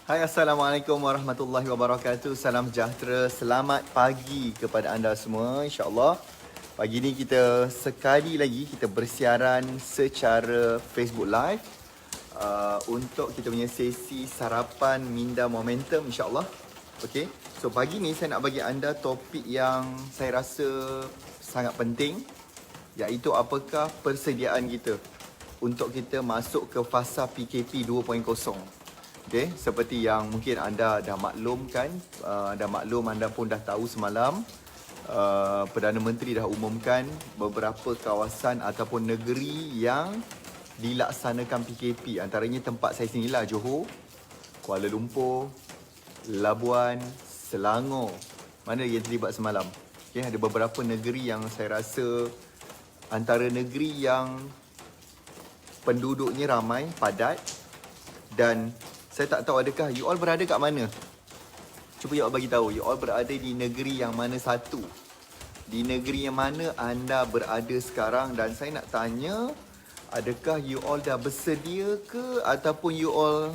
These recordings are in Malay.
Hai, Assalamualaikum warahmatullahi wabarakatuh. Salam sejahtera, selamat pagi kepada anda semua, insyaAllah. Pagi ni kita sekali lagi kita bersiaran secara Facebook Live untuk kita punya sesi sarapan minda momentum, insyaAllah. Okay, so pagi ni saya nak bagi anda topik yang saya rasa sangat penting, iaitu apakah persediaan kita untuk kita masuk ke fasa PKP 2.0. Okay, seperti yang mungkin anda dah maklum kan, anda pun dah tahu semalam, Perdana Menteri dah umumkan beberapa kawasan ataupun negeri yang dilaksanakan PKP. Antaranya tempat saya sinilah, Johor, Kuala Lumpur, Labuan, Selangor. Mana yang terlibat semalam? Okay, ada beberapa negeri yang saya rasa antara negeri yang penduduknya ramai, padat, dan saya tak tahu adakah you all berada kat mana. Cuba you all bagi tahu, you all berada di negeri yang mana satu. Di negeri yang mana anda berada sekarang, dan saya nak tanya, adakah you all dah bersedia ke ataupun you all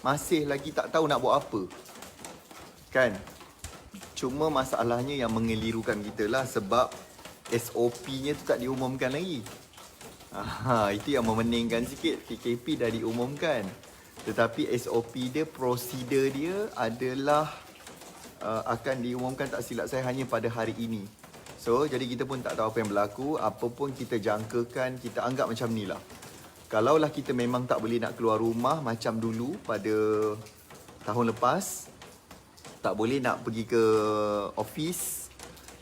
masih lagi tak tahu nak buat apa? Kan? Cuma masalahnya yang mengelirukan kita lah sebab SOP-nya tu tak diumumkan lagi. Itu yang memeningkan sikit. PKP dah diumumkan, tetapi SOP dia, prosedur dia adalah akan diumumkan tak silap saya hanya pada hari ini. So, jadi kita pun tak tahu apa yang berlaku. Apa pun kita jangkakan, kita anggap macam ni lah. Kalaulah kita memang tak boleh nak keluar rumah macam dulu pada tahun lepas, tak boleh nak pergi ke office,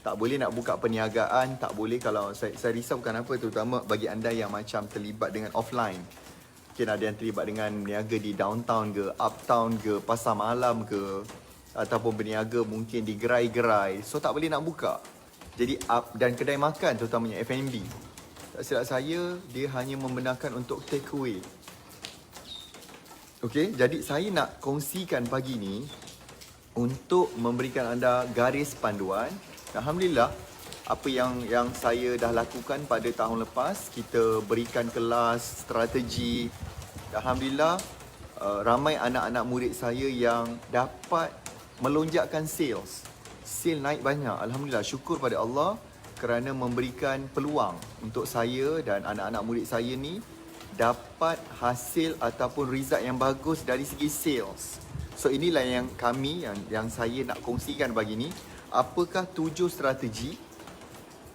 tak boleh nak buka perniagaan, tak boleh. Kalau saya risau bukan apa, terutama bagi anda yang macam terlibat dengan offline. Mungkin ada yang terlibat dengan berniaga di downtown ke, uptown ke, pasar malam ke, ataupun berniaga mungkin di gerai-gerai. So tak boleh nak buka. Jadi dan kedai makan terutamanya F&B. Tak silap saya, dia hanya membenarkan untuk take away. Okey, jadi saya nak kongsikan pagi ni untuk memberikan anda garis panduan. Alhamdulillah, apa yang saya dah lakukan pada tahun lepas, kita berikan kelas strategi. Alhamdulillah, ramai anak-anak murid saya yang dapat melonjakkan sales. Sale naik banyak. Alhamdulillah, syukur pada Allah kerana memberikan peluang untuk saya dan anak-anak murid saya ni dapat hasil ataupun result yang bagus dari segi sales. So inilah yang yang saya nak kongsikan pagi ni. Apakah 7 strategi?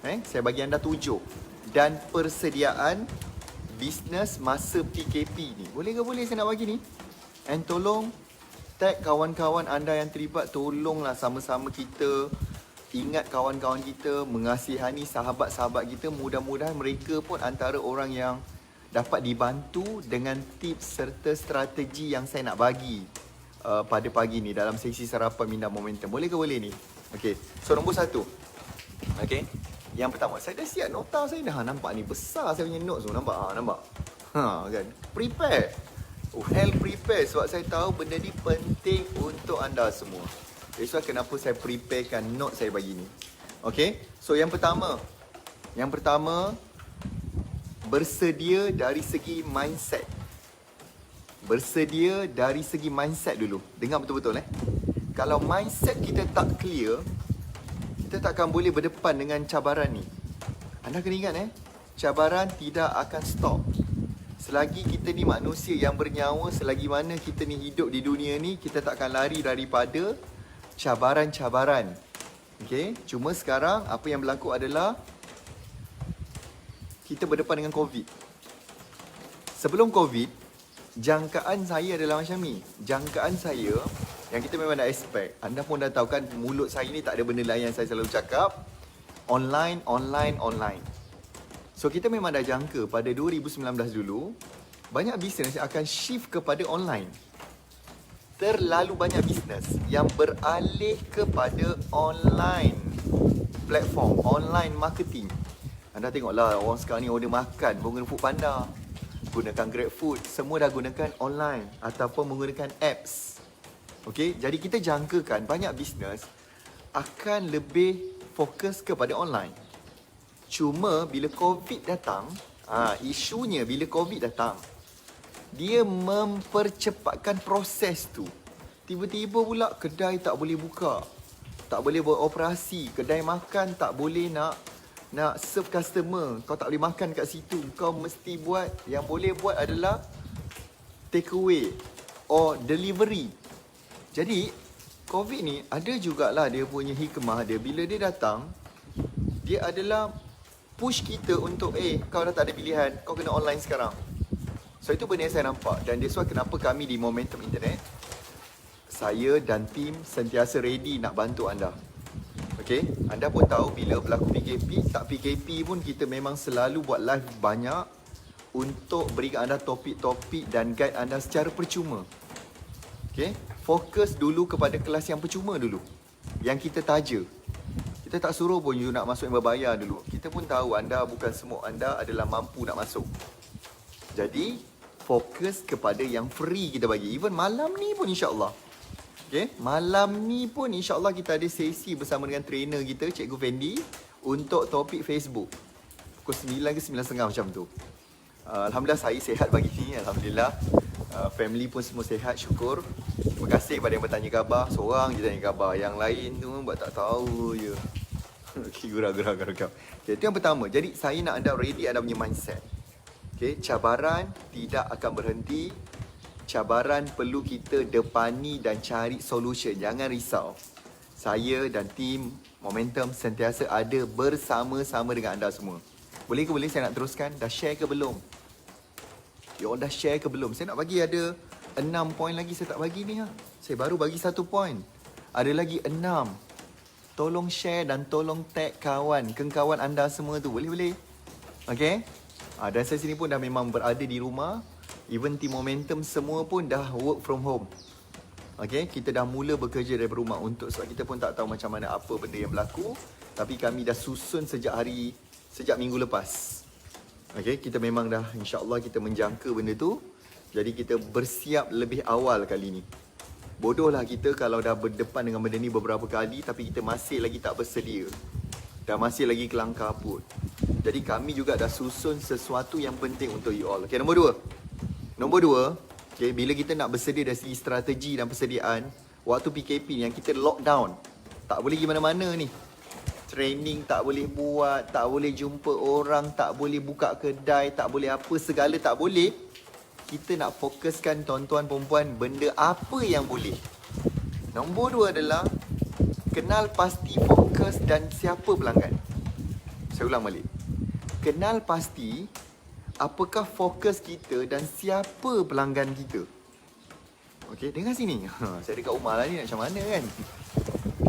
Saya bagi anda 7. Dan persediaan bisnes masa PKP ni. Boleh ke boleh saya nak bagi ni? And tolong tag kawan-kawan anda yang terlibat. Tolonglah sama-sama kita ingat kawan-kawan kita, mengasihani sahabat-sahabat kita. Mudah-mudahan mereka pun antara orang yang dapat dibantu dengan tips serta strategi yang saya nak bagi pada pagi ni dalam sesi sarapan minda momentum. Boleh ke boleh ni? Okay, so nombor 1. Okay, yang pertama, saya dah siap nota saya dah. Nampak ni besar saya punya notes tu. Nampak? Nampak? Kan? Prepare. Well prepare. Sebab saya tahu benda ni penting untuk anda semua. That's why kenapa saya preparekan note saya bagi ni. Okay, so yang pertama, bersedia dari segi mindset. Bersedia dari segi mindset dulu. Dengar betul-betul Kalau mindset kita tak clear, kita takkan boleh berdepan dengan cabaran ni. Anda kena ingat cabaran tidak akan stop. Selagi kita ni manusia yang bernyawa, selagi mana kita ni hidup di dunia ni, kita takkan lari daripada cabaran-cabaran. Okay? Cuma sekarang apa yang berlaku adalah kita berdepan dengan COVID. Sebelum COVID, jangkaan saya adalah macam ni. Jangkaan saya yang kita memang dah expect. Anda pun dah tahu kan, mulut saya ni tak ada benda lain yang saya selalu cakap. Online. So kita memang dah jangka pada 2019 dulu, banyak bisnes yang akan shift kepada online. Terlalu banyak bisnes yang beralih kepada online platform, online marketing. Anda tengoklah orang sekarang ni order makan menggunakan Foodpanda, gunakan GrabFood, semua dah gunakan online ataupun menggunakan apps. Okey, jadi kita jangkakan banyak bisnes akan lebih fokus kepada online. Cuma bila COVID datang, isunya bila COVID datang, dia mempercepatkan proses tu. Tiba-tiba pula kedai tak boleh buka. Tak boleh beroperasi. Kedai makan tak boleh nak serve customer. Kau tak boleh makan kat situ. Kau mesti buat, yang boleh buat adalah take away or delivery. Jadi COVID ni ada jugalah dia punya hikmah dia. Bila dia datang, dia adalah push kita untuk kau dah tak ada pilihan, kau kena online sekarang. So itu benda yang saya nampak. Dan that's why kenapa kami di Momentum Internet, saya dan tim sentiasa ready nak bantu anda. Okay, anda pun tahu bila berlaku PKP, tak PKP pun kita memang selalu buat live banyak untuk berikan anda topik-topik dan guide anda secara percuma. Okay, fokus dulu kepada kelas yang percuma dulu, yang kita taja. Kita tak suruh pun you nak masuk yang berbayar dulu. Kita pun tahu anda bukan semua anda adalah mampu nak masuk. Jadi fokus kepada yang free kita bagi. Even malam ni pun insya-Allah. Okay, malam ni pun insya-Allah kita ada sesi bersama dengan trainer kita, Cikgu Fendi, untuk topik Facebook. Pukul 9 ke 9.30 macam tu. Alhamdulillah saya sihat pagi ni, alhamdulillah. Family pun semua sihat, syukur. Terima kasih kepada yang bertanya khabar. Seorang je tanya khabar, yang lain tu buat tak tahu je. Okay, gurau-gurau. Okay, itu yang pertama. Jadi saya nak anda ready anda punya mindset. Okay, cabaran tidak akan berhenti. Cabaran perlu kita depani dan cari solution. Jangan risau. Saya dan tim Momentum sentiasa ada bersama-sama dengan anda semua. Boleh saya nak teruskan? Dah share ke belum? You all dah share ke belum? Saya nak bagi ada 6 poin lagi saya tak bagi ni. Saya baru bagi 1 poin. Ada lagi 6. Tolong share dan tolong tag kawan anda semua tu. Boleh? Okay? Dan saya sini pun dah memang berada di rumah. Even team Momentum semua pun dah work from home. Okay, kita dah mula bekerja dari rumah untuk sebab kita pun tak tahu macam mana apa benda yang berlaku. Tapi kami dah susun sejak minggu lepas. Okay, kita memang dah insya-Allah kita menjangka benda tu. Jadi kita bersiap lebih awal kali ni. Bodohlah kita kalau dah berdepan dengan benda ni beberapa kali tapi kita masih lagi tak bersedia. Dan masih lagi kelang kabut. Jadi kami juga dah susun sesuatu yang penting untuk you all. Okay, Nombor dua, okay, bila kita nak bersedia dari segi strategi dan persediaan, waktu PKP ni yang kita lockdown, tak boleh pergi mana-mana ni. Training tak boleh buat, tak boleh jumpa orang, tak boleh buka kedai, tak boleh apa, segala tak boleh. Kita nak fokuskan tuan-tuan perempuan benda apa yang boleh. Nombor dua adalah, kenal pasti fokus dan siapa pelanggan. Saya ulang balik. Kenal pasti apakah fokus kita dan siapa pelanggan kita. Okey, dengar sini. Saya dekat rumah lah ni, macam mana kan?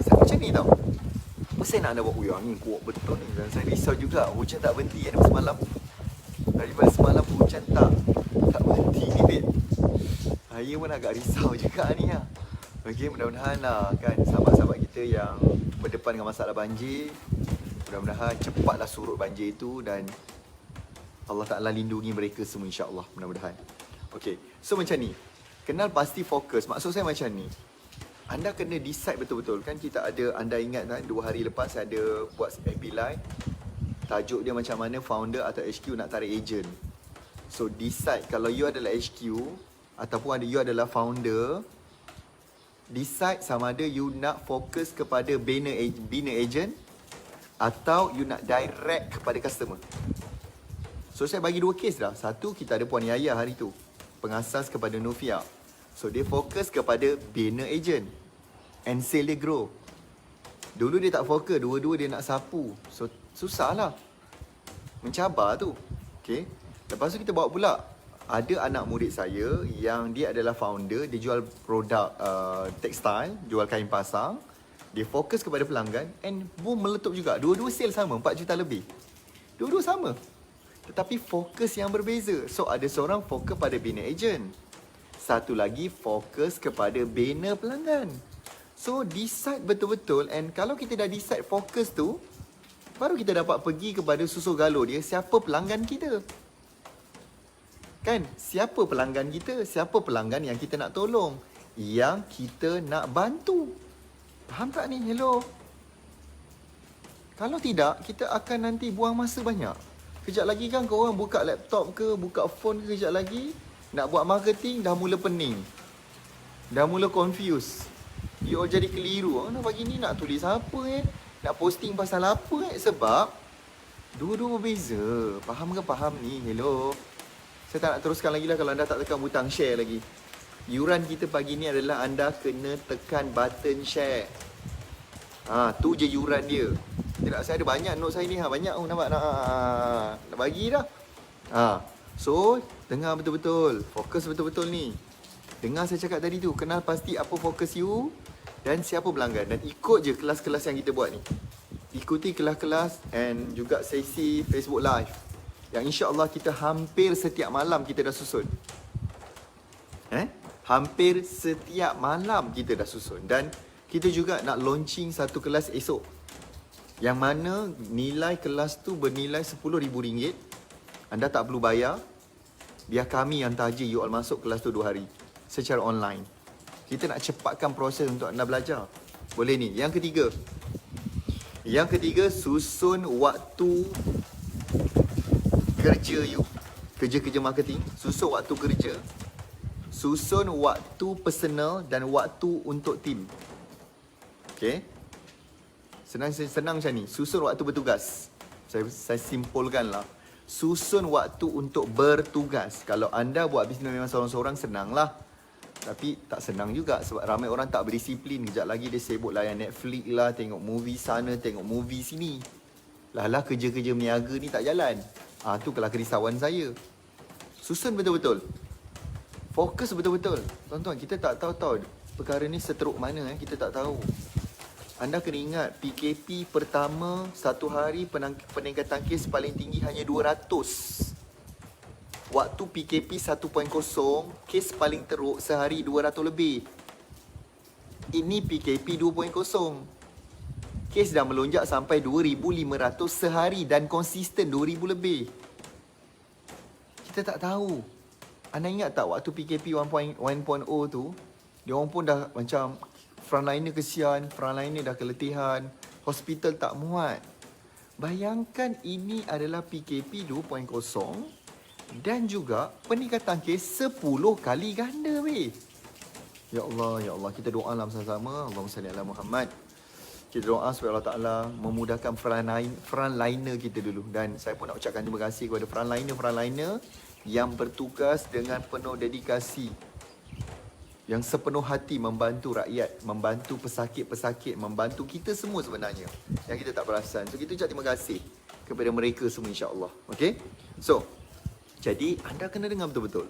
Saya macam ni tau. Saya nak anda buat angin kuat betul ni. Dan saya risau juga, hujan tak berhenti kan semalam. Daripada semalam hujan tak berhenti ni, babe. Saya pun agak risau juga ni lah. Okey, mudah-mudahan lah kan sahabat-sahabat kita yang berdepan dengan masalah banjir, mudah-mudahan cepatlah surut banjir itu dan Allah Ta'ala lindungi mereka semua insya-Allah, mudah-mudahan. Okey, so macam ni. Kenal pasti fokus. Maksud saya macam ni. Anda kena decide betul-betul. Kan kita ada, anda ingat kan 2 hari lepas saya ada buat FB Live. Tajuk dia macam mana founder atau HQ nak tarik agent. So decide kalau you adalah HQ ataupun you adalah founder. Decide sama ada you nak fokus kepada bina agent atau you nak direct kepada customer. So saya bagi 2 kes dah. Satu, kita ada Puan Yaya hari tu, pengasas kepada Nufia. So dia fokus kepada bina agent and sale dia grow. Dulu dia tak fokus, dua-dua dia nak sapu. So susah lah, mencabar tu. Okay. Lepas tu kita bawa pula, ada anak murid saya yang dia adalah founder. Dia jual produk tekstil, jual kain pasang. Dia fokus kepada pelanggan and boom, meletup juga. Dua-dua sale sama, 4 juta lebih. Dua-dua sama, tetapi fokus yang berbeza. So ada seorang fokus pada bina agent, satu lagi fokus kepada bina pelanggan. So decide betul-betul. And kalau kita dah decide fokus tu, baru kita dapat pergi kepada susu galur dia, siapa pelanggan kita. Kan? Siapa pelanggan kita? Siapa pelanggan yang kita nak tolong, yang kita nak bantu. Faham tak ni? Hello? Kalau tidak, kita akan nanti buang masa banyak. Kejap lagi kan korang buka laptop ke, buka phone ke, kejap lagi nak buat marketing dah mula pening. Dah mula confuse. You all jadi keliru. Nak pagi ni nak tulis apa Nak posting pasal apa Sebab dua-dua berbeza. Faham ke faham ni? Hello. Saya tak nak teruskan lagi lah kalau anda tak tekan butang share lagi. Yuran kita pagi ni adalah anda kena tekan button share. Tu je yuran dia. Tidak, saya ada banyak note saya ni. Banyak nampak nak bagi dah. So, dengar betul-betul. Fokus betul-betul ni. Dengar saya cakap tadi tu. Kenal pasti apa fokus you dan siapa pelanggan. Dan ikut je kelas-kelas yang kita buat ni. Ikuti kelas-kelas and juga sesi Facebook Live. Yang insya-Allah kita hampir setiap malam kita dah susun. Hampir setiap malam kita dah susun. Dan kita juga nak launching satu kelas esok. Yang mana nilai kelas tu bernilai RM10,000. Anda tak perlu bayar. Biar kami yang taja you all masuk kelas tu 2 hari. Secara online. Kita nak cepatkan proses untuk anda belajar. Boleh ni. Yang ketiga, susun waktu kerja you. Kerja-kerja marketing. Susun waktu kerja. Susun waktu personal dan waktu untuk tim. Okay. Senang macam ni. Susun waktu bertugas. Saya simpulkan lah. Susun waktu untuk bertugas. Kalau anda buat bisnes memang seorang-seorang, senang lah. Tapi tak senang juga sebab ramai orang tak berdisiplin. Kejap lagi dia sibuk layan Netflix lah, tengok movie sana, tengok movie sini. Lah kerja-kerja meniaga ni tak jalan. Tu kalau kerisauan saya. Susun betul-betul. Fokus betul-betul. Tuan-tuan, kita tak tahu perkara ni seteruk mana kita tak tahu. Anda kena ingat PKP pertama satu hari peningkatan kes paling tinggi hanya 200. Waktu PKP 1.0 kes paling teruk sehari 200 lebih. Ini PKP 2.0. Kes dah melonjak sampai 2,500 sehari dan konsisten 2,000 lebih. Kita tak tahu. Anda ingat tak waktu PKP 1.0 tu, dia orang pun dah macam frontliner kesian, frontliner dah keletihan, hospital tak muat. Bayangkan ini adalah PKP 2.0 dan juga peningkatan kes 10 kali ganda weh. Ya Allah, kita doa lah bersama-sama. Allahumma salli ala Muhammad. Kita doa supaya Allah Ta'ala memudahkan frontliner kita dulu. Dan saya pun nak ucapkan terima kasih kepada frontliner yang bertugas dengan penuh dedikasi, yang sepenuh hati membantu rakyat, membantu pesakit-pesakit, membantu kita semua sebenarnya yang kita tak perasan. So kita ucap terima kasih kepada mereka semua, insya-Allah. Okey. So, jadi anda kena dengar betul-betul.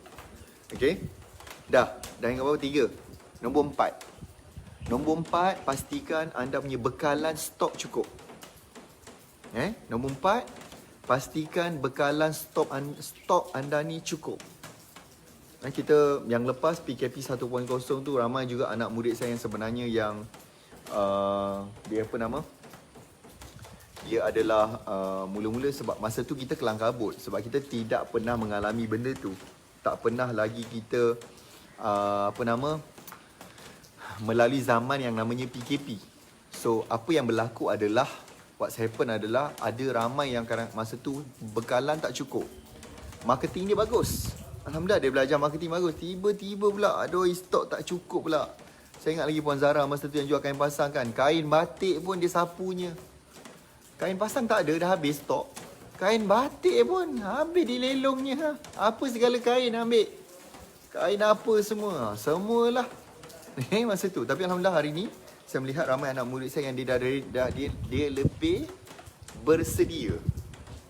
Okey. Dah yang berapa? 3. Nombor 4, pastikan anda punya bekalan stok cukup. Nombor 4, pastikan bekalan stok anda ni cukup. Kita yang lepas PKP 1.0 tu, ramai juga anak murid saya yang sebenarnya yang dia adalah mula-mula sebab masa tu kita kelang kabut sebab kita tidak pernah mengalami benda tu. Tak pernah lagi kita melalui zaman yang namanya PKP. So apa yang berlaku adalah, what's happen adalah ada ramai yang masa tu bekalan tak cukup. Marketing dia bagus. Alhamdulillah dia belajar marketing bagus. Tiba-tiba pula stok tak cukup pula. Saya ingat lagi Puan Zara masa tu yang jual kain pasang kan. Kain batik pun dia sapunya. Kain pasang tak ada, dah habis stok. Kain batik pun habis dilelongnya. Apa segala kain ambil. Kain apa semua. Semualah. Masa tu. Tapi Alhamdulillah hari ni saya melihat ramai anak murid saya yang dia lebih bersedia.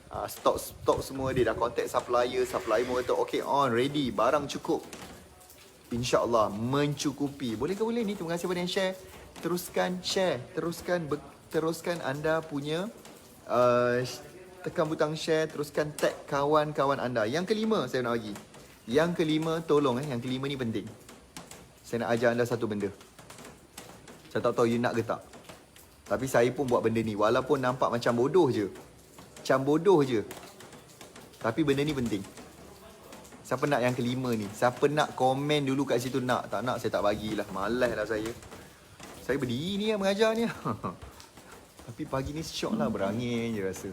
Stok semua dia dah contact supplier pun kata okay on ready, barang cukup. InsyaAllah mencukupi. Boleh ni? Terima kasih kepada yang share. Teruskan share, teruskan anda punya tekan butang share, teruskan tag kawan-kawan anda. Yang kelima saya nak bagi. Yang kelima tolong yang kelima ni penting. Saya nak ajar anda satu benda. Saya tak tahu you nak ke tak. Tapi saya pun buat benda ni walaupun nampak macam bodoh je. Tapi benda ni penting. Siapa nak yang kelima ni? Siapa nak komen dulu kat situ nak? Tak nak saya tak bagilah. Malas lah saya. Saya berdiri ni mengajar ni. Tapi pagi ni syok lah, berangin je rasa.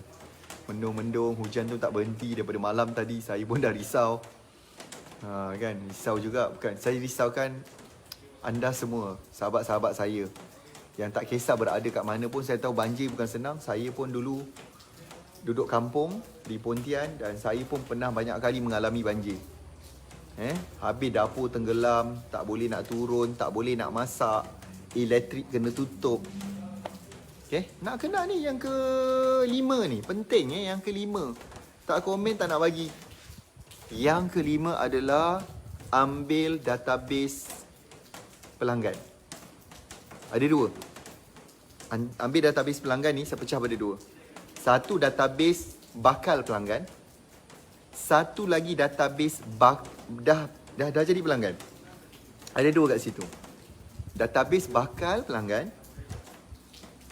Mendung-mendung, hujan tu tak berhenti daripada malam tadi. Saya pun dah risau. Kan, risau juga. Bukan, saya risaukan anda semua, sahabat-sahabat saya yang tak kisah berada kat mana pun. Saya tahu banjir bukan senang. Saya pun dulu duduk kampung di Pontian dan saya pun pernah banyak kali mengalami banjir. Habis dapur tenggelam, tak boleh nak turun, tak boleh nak masak, elektrik kena tutup. Nak kena ni yang kelima ni, penting yang kelima. Tak komen tak nak bagi. Yang kelima adalah ambil database pelanggan. Ada dua. Ambil database pelanggan ni saya pecah pada dua. Satu database bakal pelanggan. Satu lagi database dah jadi pelanggan. Ada dua kat situ. Database bakal pelanggan.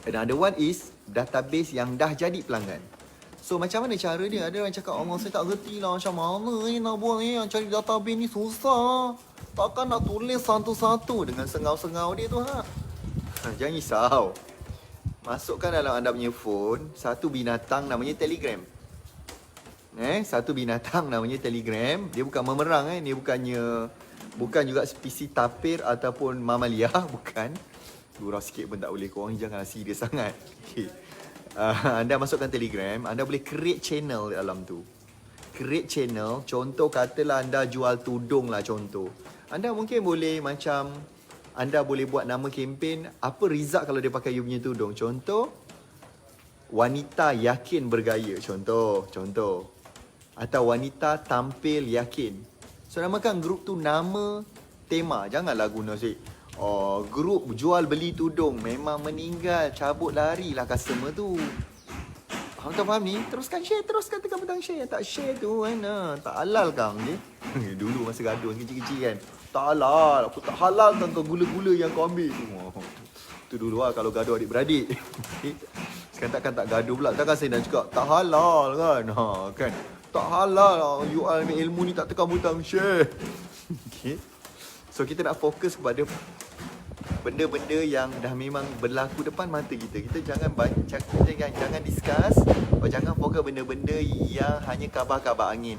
Another one is database yang dah jadi pelanggan. So macam mana cara dia? Ada orang cakap, saya tak gerti lah macam mana ni nak buat ni. Cari database ni susah. Takkan nak tulis satu-satu dengan sengau-sengau dia tu Jangan risau. Masukkan dalam anda punya phone satu binatang namanya Telegram. Satu binatang namanya Telegram. Dia bukan memerang Dia bukan juga spesies tapir ataupun mamalia, bukan. Gurau sikit pun tak boleh. Korang jangan serius sangat. Anda masukkan Telegram, anda boleh create channel dalam tu. Create channel, contoh katalah anda jual tudung lah contoh. Anda mungkin boleh macam anda boleh buat nama kempen, apa result kalau dia pakai you punya tudung. Contoh, wanita yakin bergaya. Contoh. Atau wanita tampil yakin. So namakan grup tu nama tema. Janganlah guna grup jual beli tudung. Memang meninggal, cabut lari lah customer tu. Tuan faham ni? Teruskan share, teruskan tekan butang share. Yang tak share tu tak halal kang ni. Dulu masa gaduh kecil-kecil kan. Tak halal, aku tak halal tentang gula-gula yang kau ambil tu. Tu dulu kalau gaduh adik-beradik. Sekarang takkan tak gaduh pula. Takkan saya nak cakap tak halal kan. Kan. Tak halal you ambil ilmu ni tak tekan butang share. So kita nak fokus kepada benda-benda yang dah memang berlaku depan mata kita. Kita jangan discuss atau jangan fokus benda-benda yang hanya kabar-kabar angin.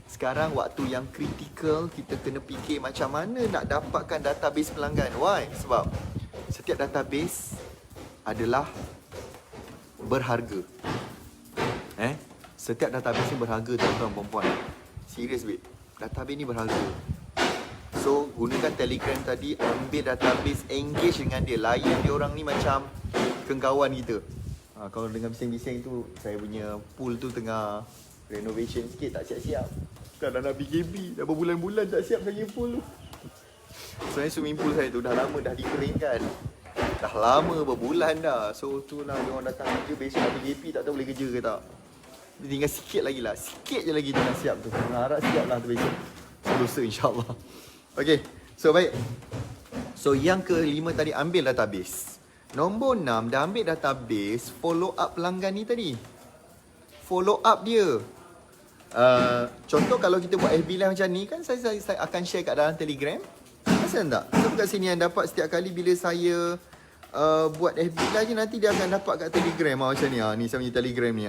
Sekarang waktu yang kritikal, kita kena fikir macam mana nak dapatkan database pelanggan. Why? Sebab setiap database adalah berharga. Setiap database ni berharga tuan-tuan perempuan. Serius babe. Database ni berharga. So, gunakan Telegram tadi, ambil database, engage dengan dia. Layan dia orang ni macam kawan kita. Kalau dengan bising-bising tu, saya punya pool tu tengah renovation sikit, tak siap-siap. Dah nak PKP, dah berbulan-bulan tak siap saya pool tu. Sebenarnya swimming pool saya tu dah lama dah dikeringkan. Dah lama, berbulan dah. So, tu lah dia orang datang kerja, besok nak PKP, tak tahu boleh kerja ke tak. Dia tinggal sikit lagi lah. Sikit je lagi dia nak siap tu. Harap siap lah tu besok. Selesa insyaAllah. Okay, so baik. So yang kelima tadi, ambil database. Nombor 6, dah ambil database, follow up pelanggan ni tadi. Follow up dia. Contoh kalau kita buat FB Live macam ni kan, saya akan share kat dalam Telegram. Asal tak? Sebab kat sini yang dapat setiap kali bila saya buat FB Live je, nanti dia akan dapat kat Telegram macam ni. Ni saya punya Telegram ni.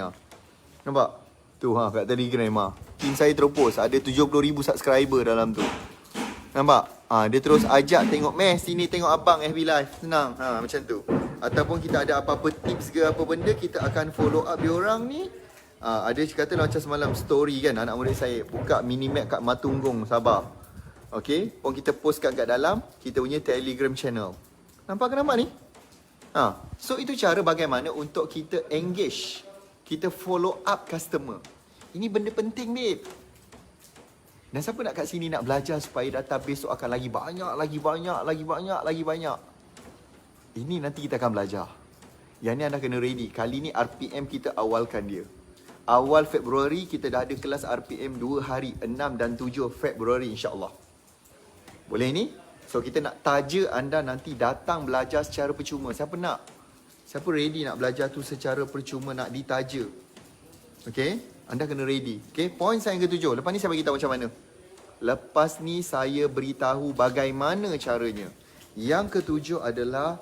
Nampak? Tu kat Telegram Team saya teropos, ada 70,000 subscriber dalam tu. Nampak? Dia terus ajak tengok, sini tengok abang FB Live. Senang. Macam tu. Ataupun kita ada apa-apa tips ke apa benda, kita akan follow up dia orang ni. Ada kata macam semalam story kan, anak murid saya buka minimap kat Matunggung, Sabah. Okay, pun kita postkan kat dalam kita punya Telegram channel. Nampak ni? So itu cara bagaimana untuk kita engage, kita follow up customer. Ini benda penting babe. Dan siapa nak kat sini nak belajar supaya database tu akan lagi banyak. Ini nanti kita akan belajar. Yang ni anda kena ready. Kali ni RPM kita awalkan dia. Awal Februari kita dah ada kelas RPM 2 hari, 6 dan 7 Februari insyaAllah. Boleh ni? So kita nak taja anda nanti datang belajar secara percuma. Siapa nak? Siapa ready nak belajar tu secara percuma, nak ditaja? Okay? Anda kena ready. Okay? Poin saya yang ke-7. Lepas ni saya bagi tahu macam mana. Lepas ni saya beritahu bagaimana caranya. Yang ke-7 adalah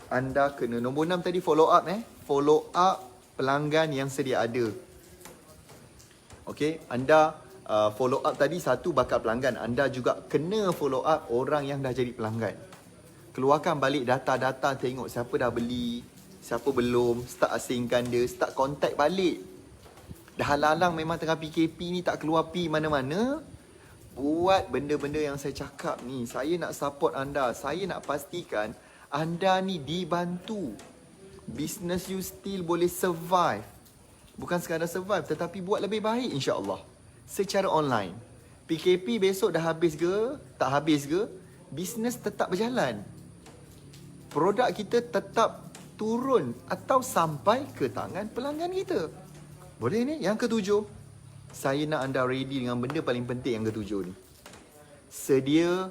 anda kena, nombor 6 tadi follow up follow up pelanggan yang sedia ada. Okay? Anda follow up tadi satu bakal pelanggan. Anda juga kena follow up orang yang dah jadi pelanggan. keluarkan balik data-data, tengok siapa dah beli, siapa belum, start asingkan dia, start contact balik. Dah halang memang tengah PKP ni tak keluar pi mana-mana. Buat benda-benda yang saya cakap ni. Saya nak support anda. Saya nak pastikan anda ni dibantu. Business you still boleh survive. Bukan sekadar survive, tetapi buat lebih baik insya-Allah. Secara online. PKP besok dah habis ke? Tak habis ke? Business tetap berjalan. Produk kita tetap turun atau sampai ke tangan pelanggan kita. Boleh ni? Yang ketujuh, saya nak anda ready dengan benda paling penting yang ketujuh ni. Sedia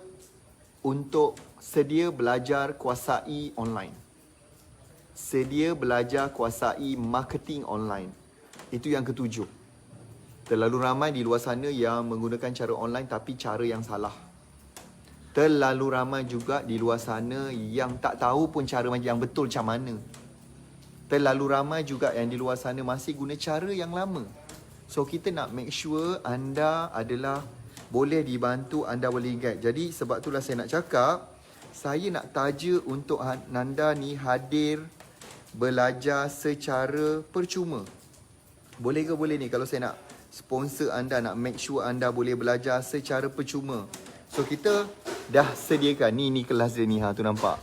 belajar kuasai online. Sedia belajar kuasai marketing online. Itu yang ketujuh. Terlalu ramai di luar sana yang menggunakan cara online tapi cara yang salah. Terlalu ramai juga di luar sana yang tak tahu pun cara yang betul macam mana. Terlalu ramai juga yang di luar sana masih guna cara yang lama. So kita nak make sure anda adalah boleh dibantu, anda boleh guide. Jadi sebab itulah saya nak cakap, saya nak taja untuk anda ni hadir belajar secara percuma. Boleh ke boleh ni kalau saya nak sponsor anda, nak make sure anda boleh belajar secara percuma. So kita dah sediakan ni kelas dia ni, tu nampak.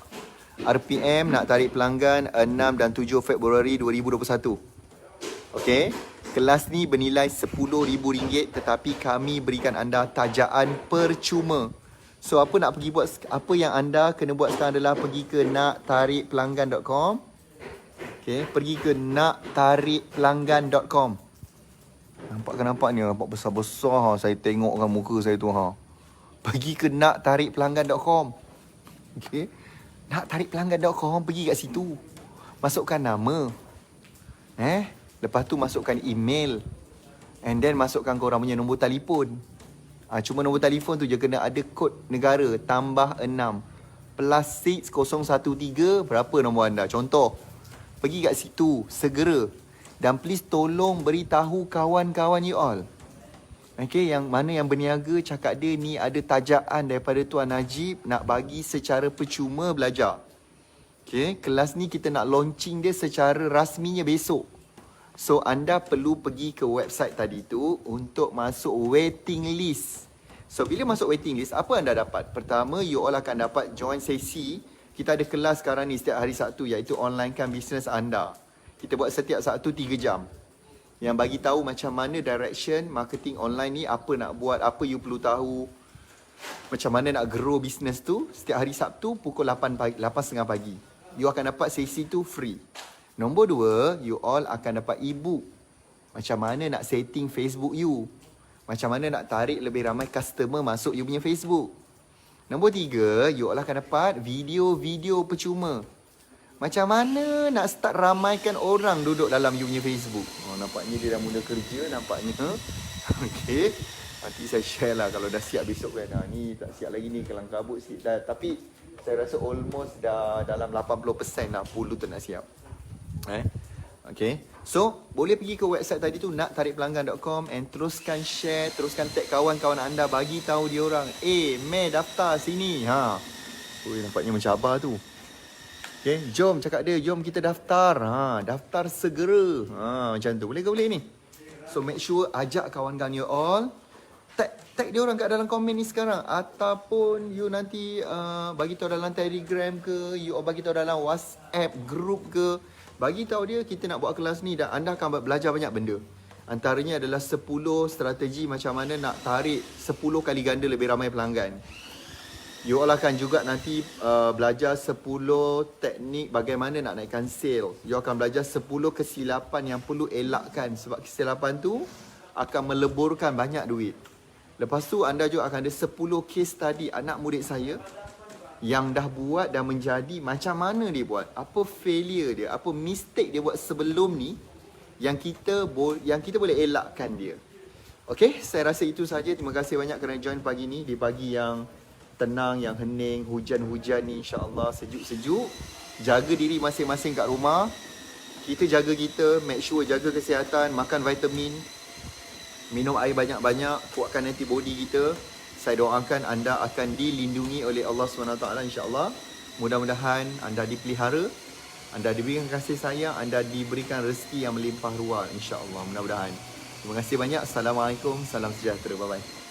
RPM nak tarik pelanggan 6 dan 7 Februari 2021. Okey. Kelas ni bernilai RM10,000 tetapi kami berikan anda tajaan percuma. So apa nak pergi buat, apa yang anda kena buat sekarang adalah pergi ke naktarikpelanggan.com. Okey, pergi ke naktarikpelanggan.com. Nampak ni, nampak besar-besar saya tengokkan muka saya tu Pergi ke naktarikpelanggan.com. Okey. Naktarikpelanggan.com, pergi kat situ. Masukkan nama. Lepas tu masukkan email. And then masukkan korang punya nombor telefon. Cuma nombor telefon tu je kena ada kod negara tambah 6 plus 6013. Berapa nombor anda? Contoh. Pergi kat situ segera. Dan please tolong beritahu kawan-kawan you all. Okay, yang mana yang berniaga cakap dia ni ada tajaan daripada Tuan Najib nak bagi secara percuma belajar. Okay, kelas ni kita nak launching dia secara rasminya besok. So anda perlu pergi ke website tadi tu untuk masuk waiting list. So bila masuk waiting list, apa anda dapat? Pertama, you all akan dapat join sesi. Kita ada kelas sekarang ni setiap hari Sabtu, iaitu onlinekan bisnes anda. Kita buat setiap Sabtu 3 jam. Yang bagi tahu macam mana direction marketing online ni, apa nak buat, apa you perlu tahu, macam mana nak grow bisnes tu. Setiap hari Sabtu pukul 8.30 pagi. You akan dapat sesi tu free. Nombor 2, you all akan dapat e-book. Macam mana nak setting Facebook you. Macam mana nak tarik lebih ramai customer masuk you punya Facebook. Nombor 3, you all akan dapat video-video percuma. Macam mana nak start ramaikan orang duduk dalam you punya Facebook. Nampaknya dia dah mula kerja, nampaknya. Okey. Nanti saya share lah kalau dah siap besok kan. Ni tak siap lagi ni, kelang kabut sikit dah. Tapi saya rasa almost dah dalam 80% dah, 10 tu nak siap. Okay. So, boleh pergi ke website tadi tu, naktarikpelanggan.com, and teruskan share, teruskan tag kawan-kawan anda, bagi tahu dia orang, meh daftar sini. Ui, nampaknya mencabar tu. Okay, jom cakap dia, jom kita daftar. Daftar segera. Macam tu. Boleh ke boleh ni? So, make sure ajak kawan-kawan you all. Tag dia orang kat dalam komen ni sekarang. Ataupun you nanti bagi tahu dalam Telegram ke, you bagi tahu dalam WhatsApp group ke. Bagi tahu dia kita nak buat kelas ni dan anda akan belajar banyak benda. Antaranya adalah 10 strategi macam mana nak tarik 10 kali ganda lebih ramai pelanggan. You all akan juga nanti belajar 10 teknik bagaimana nak naikkan sale. You akan belajar 10 kesilapan yang perlu elakkan sebab kesilapan tu akan meleburkan banyak duit. Lepas tu anda juga akan ada 10 case study anak murid saya yang dah buat dan menjadi, macam mana dia buat, apa failure dia, apa mistake dia buat sebelum ni yang kita boleh elakkan dia. Okey, saya rasa itu saja. Terima kasih banyak kerana join pagi ni, di pagi yang tenang, yang hening, hujan-hujan ni, insya-Allah sejuk-sejuk. Jaga diri masing-masing kat rumah. Kita jaga kita, make sure jaga kesihatan, makan vitamin, minum air banyak-banyak, kuatkan antibody kita. Saya doakan anda akan dilindungi oleh Allah SWT, insya-Allah. mudah-mudahan anda dipelihara, anda diberikan kasih sayang, anda diberikan rezeki yang melimpah ruah, insya-Allah, mudah-mudahan. Terima kasih banyak. Assalamualaikum, salam sejahtera. Bye-bye.